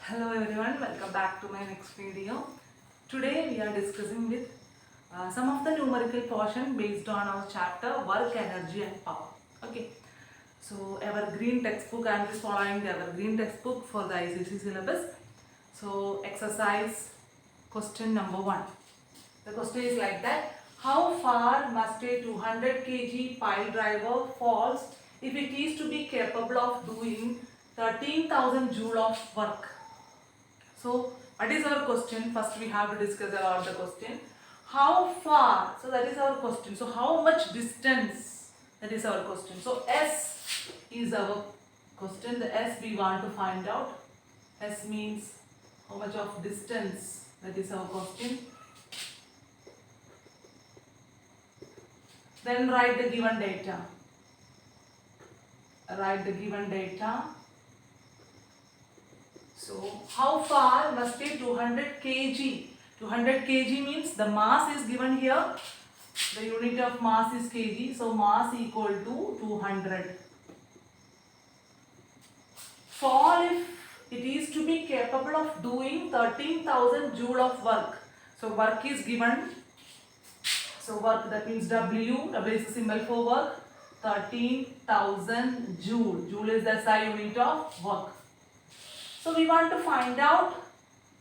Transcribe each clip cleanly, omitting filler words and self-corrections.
Hello everyone, welcome back to my next video. Today we are discussing with some of the numerical portion based on our chapter work, energy and power. Okay, so evergreen textbook, I am just following the evergreen textbook for the ICC syllabus. So exercise question number 1. The question is like that: how far must a 200 kg pile driver falls if it is to be capable of doing 13,000 joule of work? So, what is our question? First, we have to discuss about the question. How far? So, that is our question. So, how much distance? That is our question. So, S is our question. The S we want to find out. S means how much of distance? That is our question. Then write the given data. Write the given data. So, how far must a 200 kg? 200 kg means the mass is given here. The unit of mass is kg. So, mass equal to 200. Fall if it is to be capable of doing 13,000 joule of work. So, work is given. So, work, that means W. W is the symbol for work. 13,000 joule. Joule is the SI unit of work. So we want to find out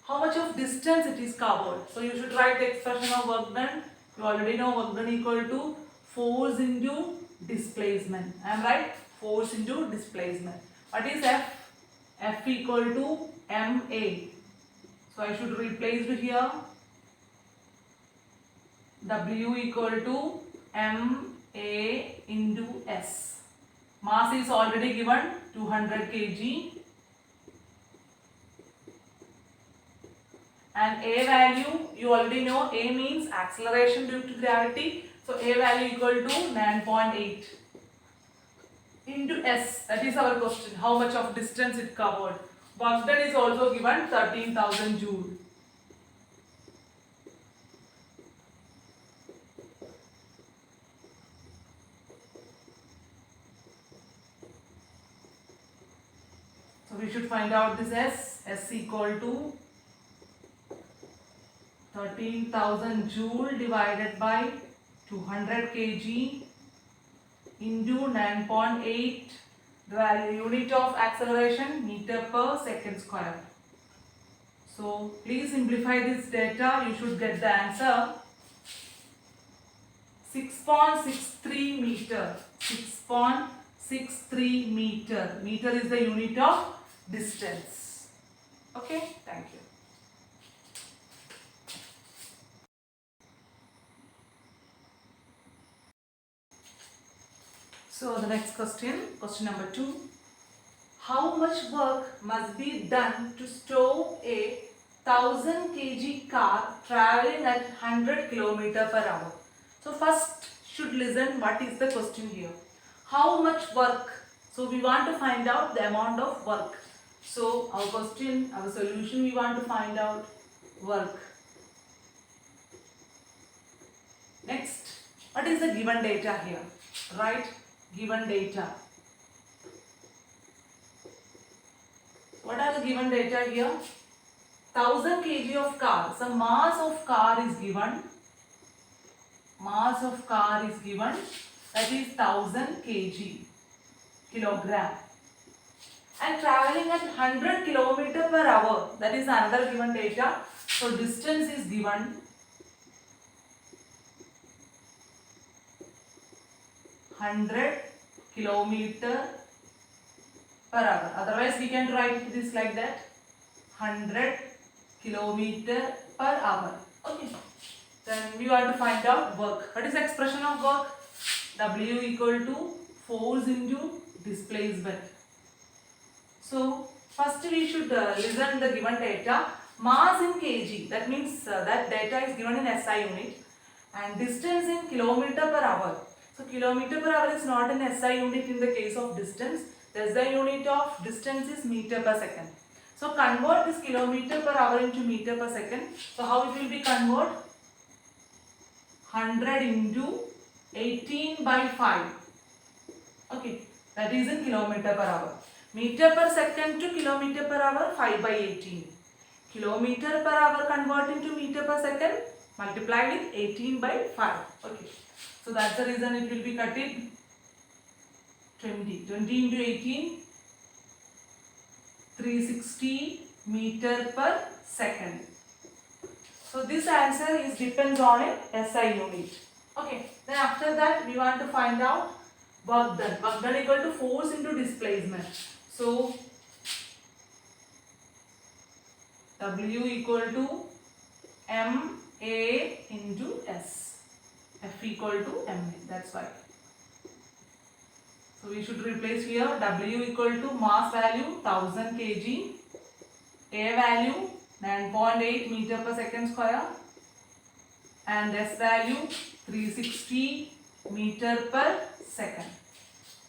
how much of distance it is covered. So you should write the expression of work done. You already know work done equal to force into displacement. I am right? Force into displacement. What is F? F equal to MA. So I should replace it here. W equal to MA into S. Mass is already given 200 kg. And A value, you already know, A means acceleration due to gravity. So A value equal to 9.8 into S. That is our question. How much of distance it covered? Work done is also given 13,000 joule. So we should find out this S. S equal to 13,000 joule divided by 200 kg into 9.8, the unit of acceleration meter per second square. So please simplify this data, you should get the answer 6.63 meter. 6.63 meter. Meter is the unit of distance. Okay, thank you. So the next question, question number 2. How much work must be done to stow a 1000 kg car traveling at 100 km per hour? So first should listen what is the question here. How much work? So we want to find out the amount of work. So our question, our solution, we want to find out work. Next, what is the given data here? Right? Given data. What are the given data here? 1000 kg of car. So mass of car is given. Mass of car is given. That is 1000 kg. Kilogram. And traveling at 100 km per hour. That is another given data. So distance is given. 100 kilometer per hour. Otherwise, we can write this like that. 100 kilometer per hour. Okay. Then we want to find out work. What is the expression of work? W equal to force into displacement. So, first we should listen the given data. Mass in kg. That means that data is given in SI unit. And distance in kilometer per hour. So kilometer per hour is not an SI unit in the case of distance. The SI unit of distance is meter per second. So convert this kilometer per hour into meter per second. So how it will be convert? 100 into 18 by 5. Okay, that is in kilometer per hour. Meter per second to kilometer per hour, 5 by 18. Kilometer per hour converting to meter per second, multiply with 18 by 5. Okay. So that's the reason it will be cut in 20. 20 into 18, 360 meter per second. So this answer is depends on a SI unit. Okay. Then after that we want to find out work done. Work done equal to force into displacement. So W equal to M A into S. F equal to M A. That's why. So we should replace here W equal to mass value 1000 kg, A value 9.8 meter per second square, and S value 360 meter per second.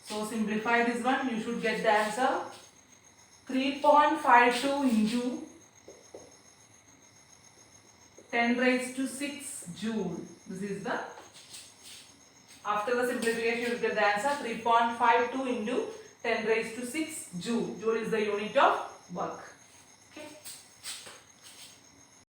So simplify this one, you should get the answer 3.52 into 10 raised to 6 joule. This is the, after the simplification you will get the answer 3.52 into 10 raised to 6 joule. Joule is the unit of work.